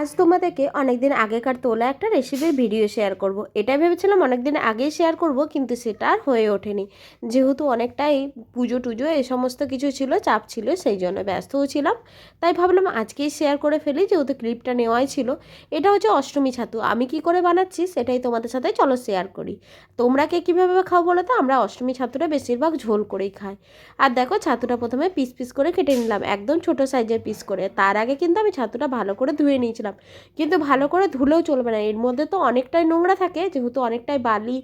আজ তোমাদেরকে অনেকদিন আগেকার তোলা একটা রেসিপির ভিডিও শেয়ার করব। এটা ভেবেছিলাম অনেকদিন আগেই শেয়ার করব, কিন্তু সেটা আর হয়ে ওঠেনি। যেহেতু অনেকটাই পুজো টুজো এই সমস্ত কিছু ছিল, চাপ ছিল, সেই জন্য ব্যস্তও ছিলাম। তাই ভাবলাম আজকেই শেয়ার করে ফেলি, যেহেতু ক্লিপটা নেওয়াই ছিল। এটা হচ্ছে অষ্টমী ছাতু। আমি কি করে বানাচ্ছি সেটাই তোমাদের সাথে চলো শেয়ার করি। তোমরা কে কীভাবে খাও বলো তো? আমরা অষ্টমী ছাতুটা বেশিরভাগ ঝোল করেই খাই। আর দেখো, ছাতুটা প্রথমে পিস পিস করে কেটে নিলাম, একদম ছোট সাইজের পিস করে। তার আগে কিন্তু আমি ছাতুটা ভালো করে ধুয়ে নিয়েছিলাম, কিন্তু ভালো করে ধুলেও চলবে না, এর মধ্যে তো অনেকটাই নোংরা থাকে, যেহেতু অনেকটাই বালি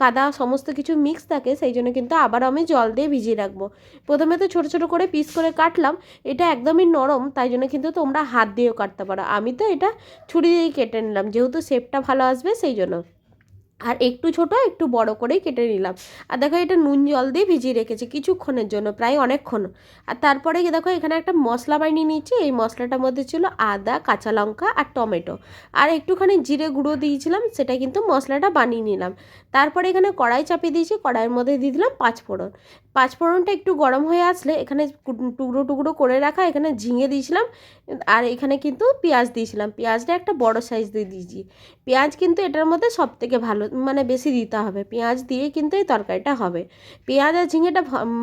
কাদা সমস্ত কিছু মিক্স থাকে, সেই জন্য কিন্তু আবার আমি জল দিয়ে ভিজিয়ে রাখবো। প্রথমে তো ছোটো ছোটো করে পিস করে কাটলাম। এটা একদমই নরম, তাই জন্য কিন্তু তোমরা হাত দিয়েও কাটতে পারো। আমি তো এটা ছুরি দিয়েই কেটে নিলাম, যেহেতু শেপটা ভালো আসবে সেই জন্য। আর একটু ছোট একটু বড় করেই কেটে নিলাম। আর দেখো, এটা নুন জল দিয়ে ভিজিয়ে রেখেছি কিছুক্ষণের জন্য, প্রায় অনেকক্ষণ। আর তারপরে দেখো, এখানে একটা মশলা বানিয়ে নিয়েছি। এই মশলাটার মধ্যে ছিল আদা, কাঁচা লঙ্কা আর টমেটো, আর একটুখানি জিরে গুঁড়ো দিয়েছিলাম, সেটা কিন্তু মশলাটা বানিয়ে নিলাম। তারপরে এখানে কড়াই চাপিয়ে দিয়েছি, কড়াইয়ের মধ্যে দিয়ে দিলাম পাঁচফোড়ন। পাঁচফোড়নটা একটু গরম হয়ে আসলে এখানে টুকরো টুকরো করে রাখা এখানে ঝিঙে দিয়েছিলাম, আর এখানে কিন্তু পেঁয়াজ দিয়েছিলাম। পেঁয়াজটা একটা বড় সাইজ দিয়ে দিয়েছি। পেঁয়াজ কিন্তু এটার মধ্যে সবথেকে ভালো, মানে বেশি দিতে হবে। পেঁয়াজ দিয়ে কিন্তু এই তরকারিটা হবে। পেঁয়াজ আর ঝিঙেটা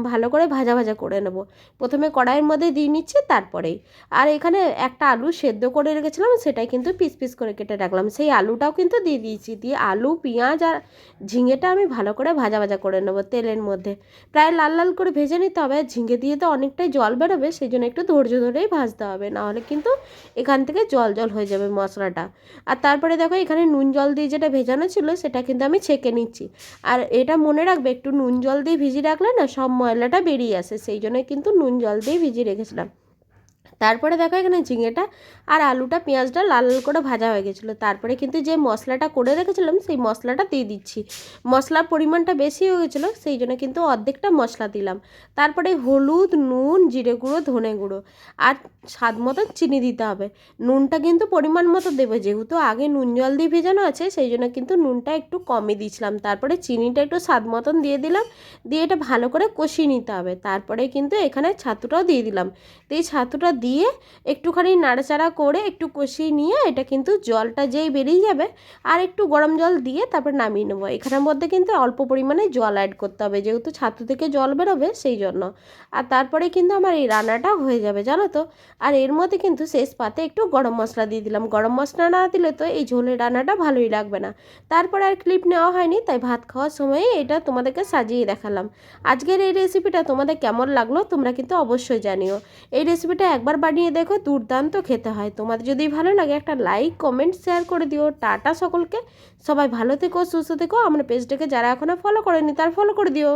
ভালো করে ভাজা ভাজা করে নেব। প্রথমে কড়াইয়ের মধ্যে দিয়ে নিচ্ছি, তারপরেই। আর এখানে একটা আলু সেদ্ধ করে রেখেছিলাম, সেটাই কিন্তু পিস পিস করে কেটে রাখলাম, সেই আলুটাও কিন্তু দিয়ে দিয়েছি। দিয়ে আলু, পেঁয়াজ আর ঝিঙেটা আমি ভালো করে ভাজা ভাজা করে নেব তেলের মধ্যে। প্রায় লাল লাল করে ভেজে নিতে হবে। ঝিঙে দিয়ে তো অনেকটাই জল বেরোবে, সেই জন্য একটু ধৈর্য ধরেই ভাজতে হবে, নাহলে কিন্তু এখান থেকে জল জল হয়ে যাবে মশলাটা। আর তারপরে দেখো, এখানে নুন জল দিয়ে যেটা ভেজানো ছিল সেটা কিন্তু আমি ছেঁকে নিচ্ছি। আর এটা মনে রাখবে, একটু নুন জল দিয়ে ভিজিয়ে রাখলে না সব ময়লাটা বেরিয়ে আসে, সেই জন্যই কিন্তু নুন জল দিয়ে ভিজিয়ে রেখেছিলাম। তারপরে দেখো, এখানে ঝিঙেটা আর আলুটা, পেঁয়াজটা লাল লাল করে ভাজা হয়ে গেছিলো। তারপরে কিন্তু যে মশলাটা করে রেখেছিলাম সেই মশলাটা দিয়ে দিচ্ছি। মশলার পরিমাণটা বেশি হয়ে গেছিলো, সেই জন্য কিন্তু অর্ধেকটা মশলা দিলাম। তারপরে হলুদ, নুন, জিরে গুঁড়ো, ধনে গুঁড়ো আর স্বাদ মতো চিনি দিতে হবে। নুনটা কিন্তু পরিমাণ মতো দেবে, যেহেতু আগে নুন জল দিয়ে ভেজানো আছে, সেই জন্য কিন্তু নুনটা একটু কমই দিয়েছিলাম। তারপরে চিনিটা একটু স্বাদ মতন দিয়ে দিলাম। দিয়ে এটা ভালো করে কষিয়ে নিতে হবে। তারপরে কিন্তু এখানে ছাতুটাও দিয়ে দিলাম। এই ছাতুটা দিয়ে একটুখানি নাড়াচাড়া করে একটু কষিয়ে নিয়ে, এটা কিন্তু জলটা যেই বেরিয়ে যাবে, আর একটু গরম জল দিয়ে তারপর নামিয়ে নেবো। এখানের মধ্যে কিন্তু অল্প পরিমাণে জল অ্যাড করতে হবে, যেহেতু ছাতু থেকে জল বেরোবে সেই জন্য। আর তারপরে কিন্তু আমার এই রান্নাটা হয়ে যাবে, জানো তো। আর এর মধ্যে কিন্তু শেষ পাতে একটু গরম মশলা দিয়ে দিলাম। গরম মশলা না দিলে তো এই ঝোলের রান্নাটা ভালোই লাগবে না। তারপরে আর ক্লিপ নেওয়া হয়নি, তাই ভাত খাওয়ার সময়ে এটা তোমাদেরকে সাজিয়ে দেখালাম। আজকের এই রেসিপিটা তোমাদের কেমন লাগলো তোমরা কিন্তু অবশ্যই জানিও। এই রেসিপিটা একবার বানিয়ে দেখো, দুর্দান্ত খেতে হয়। তোমাদের যদি ভালো লাগে একটা লাইক, কমেন্ট, শেয়ার করে দিও। টাটা সকলকে। সবাই ভালো থেকো, সুস্থ থেকো। আমার পেজটাকে যারা এখনও ফলো করেনি তারা ফলো করে দিও।